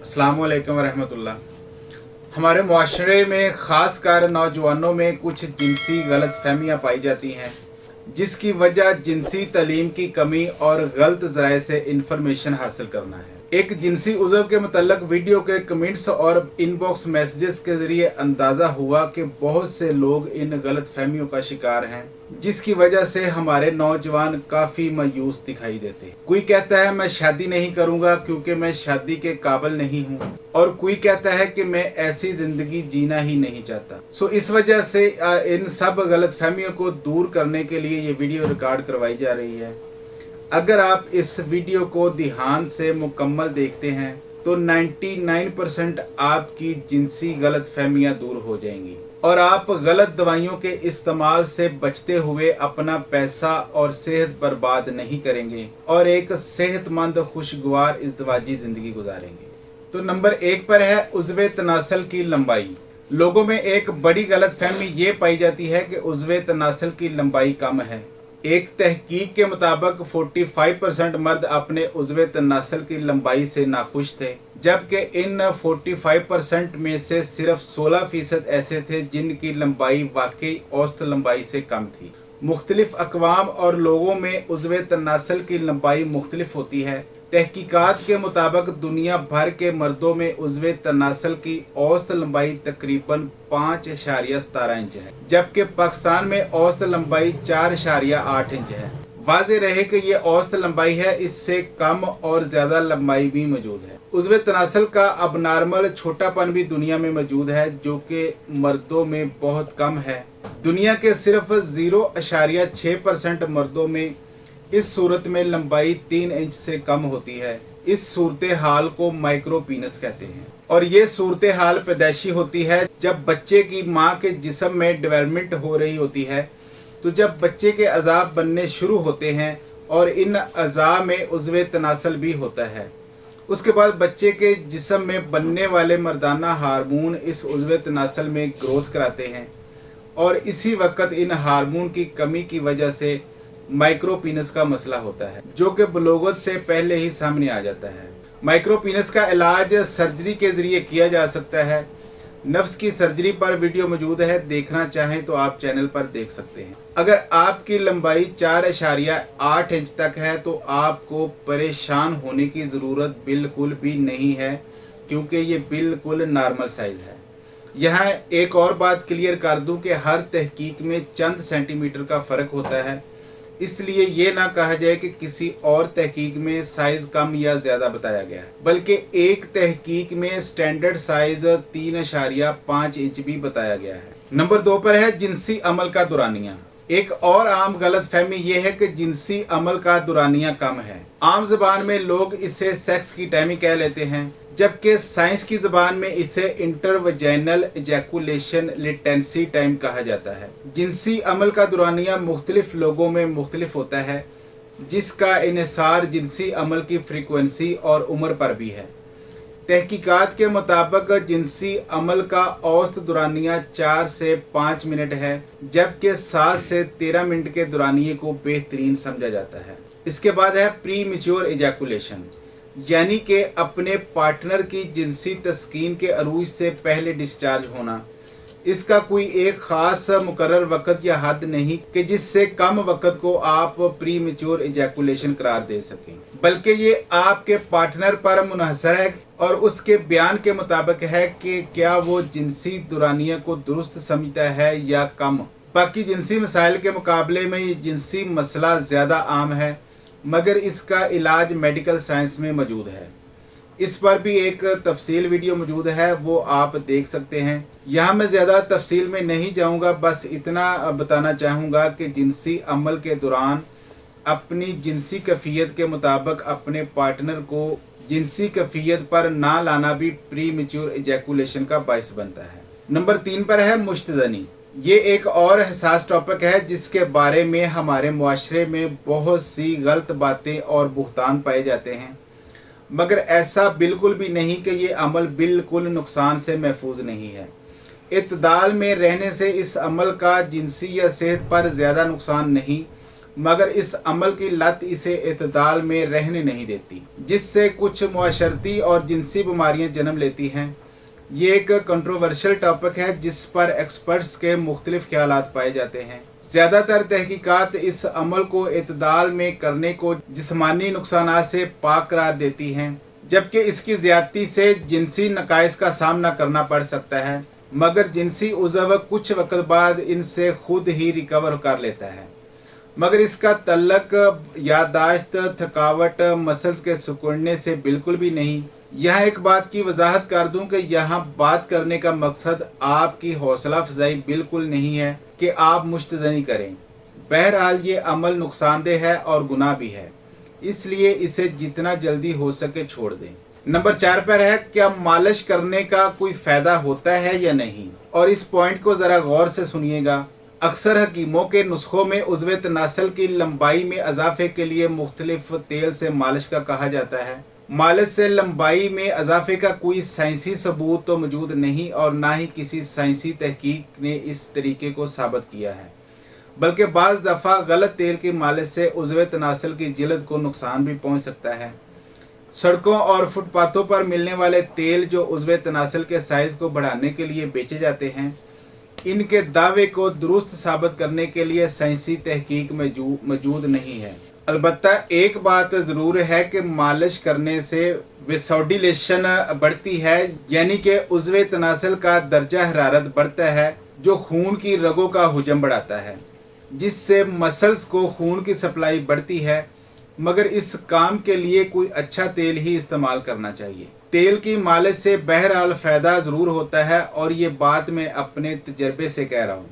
अस्सलामु अलैकुम वरहमतुल्लाह। हमारे मुआशरे में ख़ास कर नौजवानों में कुछ जिनसी गलत फहमियाँ पाई जाती हैं, जिसकी वजह जिनसी तालीम की कमी और गलत ज़राए से इंफॉर्मेशन हासिल करना है। एक जिनसी उज़व के मतलब वीडियो के कमेंट्स और इनबॉक्स मैसेजेस के ज़रिए अंदाज़ा हुआ कि बहुत से लोग इन गलत फहमियों का शिकार हैं, जिसकी वजह से हमारे नौजवान काफ़ी मायूस दिखाई देते हैं। कोई कहता है मैं शादी नहीं करूँगा क्योंकि मैं शादी के काबिल नहीं हूँ, और कोई कहता है कि मैं ऐसी ज़िंदगी जीना ही नहीं चाहता। इस वजह से इन सब गलत फहमियों को दूर करने के लिए ये वीडियो रिकॉर्ड करवाई जा रही है। अगर आप इस वीडियो को ध्यान से मुकम्मल देखते हैं तो 99% आपकी जिनसी गलत फहमियाँ दूर हो जाएंगी और आप गलत दवाइयों के इस्तेमाल से बचते हुए अपना पैसा और सेहत बर्बाद नहीं करेंगे और एक सेहतमंद खुशगवार इज़्दिवाजी ज़िंदगी गुजारेंगे। तो नंबर 1 पर है उज़्वे तनासल की लंबाई। लोगों में एक बड़ी गलत फहमी ये पाई जाती है कि उज़्वे तनासल की लंबाई कम है। एक तहकीक के मुताबिक 45% मर्द अपने उज़्वे तनासल की लंबाई से नाखुश थे, जबकि इन 45% में से सिर्फ 16% ऐसे थे जिनकी लंबाई वाकई औसत लंबाई से कम थी। मुख्तलिफ अक़वाम और लोगों में उज़्वे तनासल की लंबाई मुख्तलिफ होती है। तहकीकात के मुताबिक दुनिया भर के मर्दों में उज़्वे तनासल की औसत लंबाई तकरीबन 5.17 इंच है, जबकि पाकिस्तान में औसत लंबाई 4.8 इंच है। वाज़ेह रहे कि ये औसत लंबाई है, इससे कम और ज़्यादा लंबाई भी मौजूद है। उज़्वे तनासल का अब नॉर्मल छोटापन भी दुनिया में मौजूद है, जो कि मर्दों में बहुत कम है। दुनिया के सिर्फ 0.6% मर्दों में इस सूरत में लंबाई 3 इंच से कम होती है। इस सूरत हाल को माइक्रो पीनस कहते हैं और ये सूरत हाल पैदाइशी होती है जब बच्चे की माँ के जिस्म में डेवलपमेंट हो रही होती है। तो जब बच्चे के अज़ाब बनने शुरू होते हैं और इन अज़ा में उज़्वे तनासल भी होता है, उसके बाद बच्चे के जिस्म में बनने वाले मर्दाना हार्मोन इस उज़्वे तनासल में ग्रोथ कराते हैं और इसी वक्त इन हार्मोन की कमी की वजह से माइक्रोपीनस का मसला होता है, जो कि बलोगत से पहले ही सामने आ जाता है। माइक्रोपीनस का इलाज सर्जरी के ज़रिए किया जा सकता है। नफ्स की सर्जरी पर वीडियो मौजूद है, देखना चाहें तो आप चैनल पर देख सकते हैं। अगर आपकी लंबाई 4.8 इंच तक है तो आपको परेशान होने की ज़रूरत बिल्कुल भी नहीं है, क्योंकि ये बिल्कुल नॉर्मल साइज़ है। यहाँ एक और बात क्लियर कर दूं कि हर तहकीक में चंद सेंटीमीटर का फ़र्क होता है, इसलिए ये ना कहा जाए कि किसी और तहकीक में साइज कम या ज़्यादा बताया गया है, बल्कि एक तहकीक में स्टैंडर्ड साइज 3.5 इंच भी बताया गया है। नंबर 2 पर है जिनसी अमल का दुरानिया। एक और आम गलत फहमी यह है कि जिनसी अमल का दुरानिया कम है। आम ज़बान में लोग इसे सेक्स की टाइम ही कह लेते हैं, जबकि साइंस की ज़बान में इसे इंटरवजाइनल एजैकुलेशन लेटेंसी टाइम कहा जाता है। जिनसी अमल का दुरानिया मुख्तलिफ लोगों में मुख्तलिफ होता है, जिसका इन्हिसार जिनसी अमल की फ्रीक्वेंसी और उम्र पर भी है। तहकीकात के मुताबिक जिनसी अमल का औसत दुरानिया 4 से 5 मिनट है, जबकि 7 से 13 मिनट के दुरानिये को बेहतरीन समझा जाता है। इसके बाद है प्री मैच्योर एजैकुलेशन, यानी कि अपने पार्टनर की जिनसी तस्कीन के अरूज से पहले डिस्चार्ज होना। इसका कोई एक ख़ास मुकर्रर वक़्त या हद नहीं कि जिससे कम वक़्त को आप प्री मैच्योर एजैकुलेशन करार दे सकें, बल्कि ये आपके पार्टनर पर मुनहसर है और उसके बयान के मुताबिक है कि क्या वो जिनसी दुरानिया को दुरुस्त समझता है या कम। बाकी जिनसी मसाइल के मुकाबले में ये जिनसी मसला ज़्यादा आम है, मगर इसका इलाज मेडिकल साइंस में मौजूद है। इस पर भी एक तफसील वीडियो मौजूद है, वो आप देख सकते हैं। यहाँ मैं ज़्यादा तफसील में नहीं जाऊँगा, बस इतना बताना चाहूँगा कि जिनसी अमल के दौरान अपनी जिनसी कैफियत के मुताबिक अपने पार्टनर को जिनसी कैफियत पर ना लाना भी प्री मैच्योर एजैकुलेशन का बायस बनता है। नंबर 3 पर है मुश्तज़नी। ये एक और हसास टॉपिक है जिसके बारे में हमारे मुआशरे में बहुत सी गलत बातें और बुहतान पाए जाते हैं, मगर ऐसा बिल्कुल भी नहीं कि ये अमल बिल्कुल नुकसान से महफूज नहीं है। इत्दाल में रहने से इस अमल का जिनसी या सेहत पर ज़्यादा नुकसान नहीं, मगर इस अमल की लत इसे इत्दाल में रहने नहीं देती, जिससे कुछ मुआशरती और जिनसी बीमारियां जन्म लेती हैं। ये एक कंट्रोवर्शियल टॉपिक है जिस पर एक्सपर्ट्स के मुख्तलिफ ख्यालात पाए जाते हैं। ज़्यादातर तहकीकात इस अमल को इत्दाल में करने को जिस्मानी नुकसानात से पाक करार देती हैं, जबकि इसकी ज़्यादती से जिनसी नकाइस का सामना करना पड़ सकता है, मगर जिनसी उज़व कुछ वक्त बाद इनसे खुद ही रिकवर कर लेता है। मगर इसका तल्लक याददाश्त, थकावट, मसल्स के सिकुड़ने से बिल्कुल भी नहीं। यहाँ एक बात की वजाहत कर दूं कि यहाँ बात करने का मकसद आपकी हौसला अफजाई बिल्कुल नहीं है कि आप मुश्तजनी करें। बहरहाल ये अमल नुकसानदेह है और गुनाह भी है, इसलिए इसे जितना जल्दी हो सके छोड़ दें। नंबर 4 पर है, क्या मालिश करने का कोई फ़ायदा होता है या नहीं? और इस पॉइंट को ज़रा गौर से सुनिएगा। अक्सर हकीमों के नुस्खों में उज़्व तनासल की लंबाई में इजाफे के लिए मुख्तलिफ तेल से मालिश का कहा जाता है। मालिश से लंबाई में इजाफे का कोई साइंसी सबूत तो मौजूद नहीं और ना ही किसी साइंसी तहकीक ने इस तरीके को साबित किया है, बल्कि बाज़ दफ़ा गलत तेल की मालिश से उज़्व तनासल की जिल्द को नुकसान भी पहुँच सकता है। सड़कों और फुटपाथों पर मिलने वाले तेल जो उज़्व तनासल के साइज़ को बढ़ाने के लिए बेचे जाते हैं, इनके दावे को दुरुस्त साबित करने के लिए साइंसी तहकीक मौजूद नहीं है। अलबत्ता एक बात ज़रूर है कि मालिश करने से वेसोडिलेशन बढ़ती है, यानी कि उज़्व तनासल का दर्जा हरारत बढ़ता है, जो खून की रगों का हुजम बढ़ाता है, जिससे मसल्स को खून की सप्लाई बढ़ती है। मगर इस काम के लिए कोई अच्छा तेल ही इस्तेमाल करना चाहिए। तेल की मालिश से बहरहाल फ़ायदा ज़रूर होता है और ये बात मैं अपने तजर्बे से कह रहा हूँ,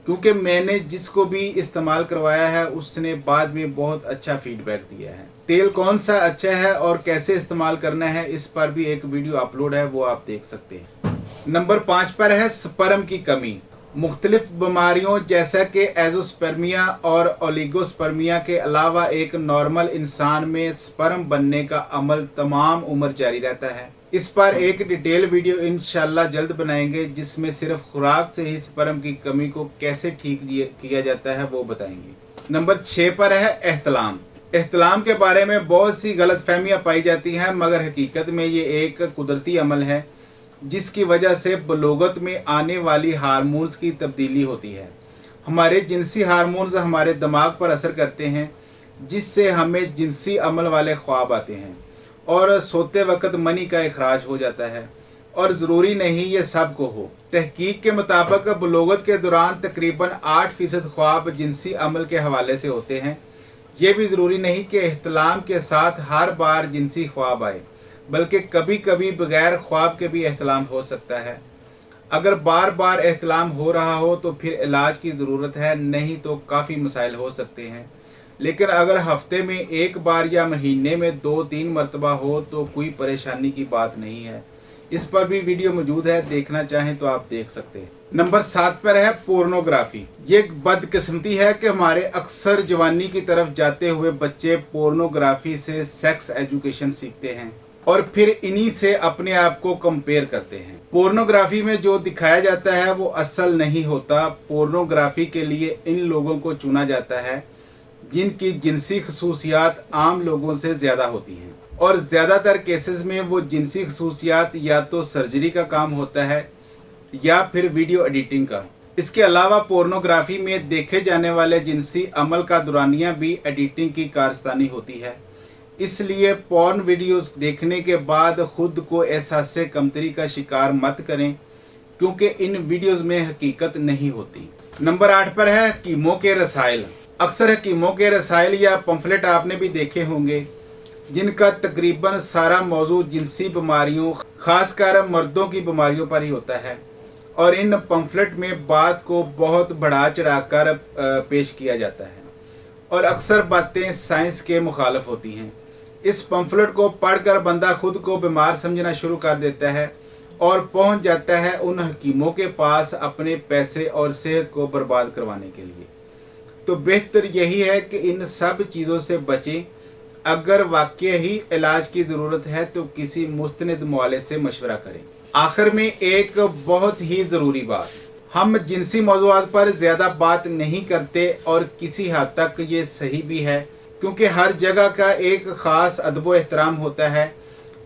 क्योंकि मैंने जिसको भी इस्तेमाल करवाया है उसने बाद में बहुत अच्छा फीडबैक दिया है। तेल कौन सा अच्छा है और कैसे इस्तेमाल करना है, इस पर भी एक वीडियो अपलोड है, वो आप देख सकते हैं। नंबर 5 पर है स्पर्म की कमी। मुख्तलिफ बीमारियों जैसा कि एजोस्पर्मिया और ओलिगोस्पर्मिया के अलावा एक नॉर्मल इंसान में स्पर्म बनने का अमल तमाम उम्र जारी रहता है। इस पर एक डिटेल वीडियो इंशाल्लाह जल्द बनाएंगे, जिसमें सिर्फ खुराक से ही स्पर्म की कमी को कैसे ठीक किया जाता है वो बताएंगे। नंबर 6 पर है एहतलाम। एहतलाम के बारे में बहुत सी गलतफहमियां पाई जाती हैं, मगर हकीकत में ये एक कुदरती अमल है जिसकी वजह से बलोगत में आने वाली हार्मोन्स की तब्दीली होती है। हमारे जिनसी हार्मोन्स हमारे दिमाग पर असर करते हैं, जिससे हमें जिनसी अमल वाले ख्वाब आते हैं और सोते वक्त मनी का इखराज हो जाता है। और ज़रूरी नहीं ये सब को हो। तहकीक के मुताबिक बलोगत के दौरान तकरीबन 8% ख्वाब जिनसी अमल के हवाले से होते हैं। ये भी ज़रूरी नहीं कि एहतलाम के साथ हर बार जिनसी ख्वाब आए, बल्कि कभी कभी बगैर ख्वाब के भी एहतलाम हो सकता है। अगर बार बार एहतलाम हो रहा हो तो फिर इलाज की ज़रूरत है, नहीं तो काफ़ी मसाइल हो सकते हैं। लेकिन अगर हफ्ते में एक बार या महीने में 2-3 मरतबा हो तो कोई परेशानी की बात नहीं है। इस पर भी वीडियो मौजूद है, देखना चाहें तो आप देख सकते हैं। नंबर 7 पर है पोर्नोग्राफी। ये एक बदकिस्मती है कि हमारे अक्सर जवानी की तरफ जाते हुए बच्चे पोर्नोग्राफी से सेक्स एजुकेशन सीखते हैं और फिर इन्हीं से अपने आप को कंपेयर करते हैं। पोर्नोग्राफी में जो दिखाया जाता है वो असल नहीं होता। पोर्नोग्राफी के लिए इन लोगों को चुना जाता है जिनकी जिनसी खसूसियात आम लोगों से ज़्यादा होती हैं, और ज़्यादातर केसेस में वो जिनसी खसूसियात या तो सर्जरी का काम होता है या फिर वीडियो एडिटिंग का। इसके अलावा पोर्नोग्राफी में देखे जाने वाले जिनसी अमल का दौरानिया भी एडिटिंग की कारस्तानी होती है। इसलिए पॉर्न वीडियोस देखने के बाद खुद को एहसास कमतरी का शिकार मत करें, क्योंकि इन वीडियोस में हकीकत नहीं होती। नंबर 8 पर है हकीमों के रसाइल। अक्सर हकीमों के रसाइल या पंफलेट आपने भी देखे होंगे, जिनका तकरीबन सारा मौजू जिनसी बीमारियों, खासकर मर्दों की बीमारियों पर ही होता है, और इन पंफलेट में बात को बहुत बढ़ा चढ़ाकर पेश किया जाता है और अक्सर बातें साइंस के मुखालिफ होती हैं। इस पंफलेट को पढ़कर बंदा खुद को बीमार समझना शुरू कर देता है और पहुंच जाता है उन हकीमों के पास अपने पैसे और सेहत को बर्बाद करवाने के लिए। तो बेहतर यही है कि इन सब चीज़ों से बचें। अगर वाकई ही इलाज की ज़रूरत है तो किसी मुस्तनिद मुआलिज से मशवरा करें। आखिर में एक बहुत ही ज़रूरी बात, हम जिनसी मौज़ूआत पर ज़्यादा बात नहीं करते और किसी हद तक ये सही भी है, क्योंकि हर जगह का एक ख़ास अदब व एहतराम होता है।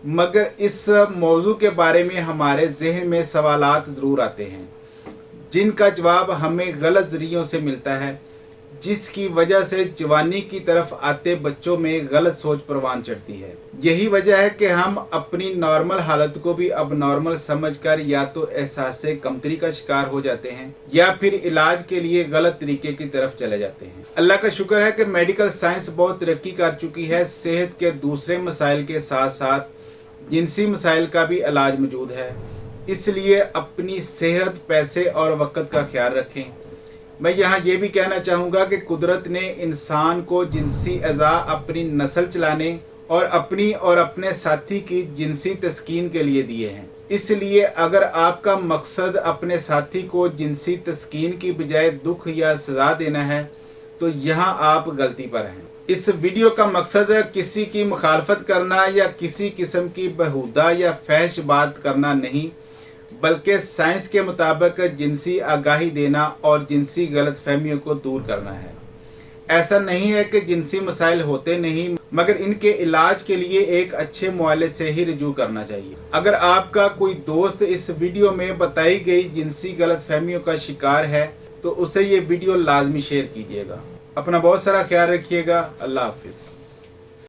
मगर इस मौजू के बारे में हमारे जहन में सवालात ज़रूर आते हैं, जिनका जवाब हमें गलत ज़रियों से मिलता है, जिसकी वजह से जवानी की तरफ आते बच्चों में गलत सोच परवान चढ़ती है। यही वजह है कि हम अपनी नॉर्मल हालत को भी अब नॉर्मल समझकर या तो एहसास कमतरी का शिकार हो जाते हैं या फिर इलाज के लिए गलत तरीके की तरफ चले जाते हैं। अल्लाह का शुक्र है कि मेडिकल साइंस बहुत तरक्की कर चुकी है। सेहत के दूसरे मसाइल के साथ साथ जिनसी मसाइल का भी इलाज मौजूद है। इसलिए अपनी सेहत, पैसे और वक़्त का ख्याल रखें। मैं यहाँ ये भी कहना चाहूँगा कि कुदरत ने इंसान को जिनसी अज़ा अपनी नस्ल चलाने और अपनी और अपने साथी की जिनसी तस्कीन के लिए दिए हैं। इसलिए अगर आपका मकसद अपने साथी को जिनसी तस्कीन की बजाय दुख या सज़ा देना है, तो यहाँ आप गलती पर हैं। इस वीडियो का मकसद किसी की मुखालफत करना या किसी किस्म की बेहुदा या फहश बात करना नहीं, बल्कि साइंस के मुताबिक जिनसी आगाही देना और जिनसी गलतफहमियों को दूर करना है। ऐसा नहीं है कि जिनसी मसाइल होते नहीं, मगर इनके इलाज के लिए एक अच्छे मुआलिज से ही रुजू करना चाहिए। अगर आपका कोई दोस्त इस वीडियो में बताई गई जिनसी गलतफहमियों का शिकार है, तो उसे ये वीडियो लाजमी शेयर कीजिएगा। अपना बहुत सारा ख्याल रखिएगा। अल्लाह हाफिज़।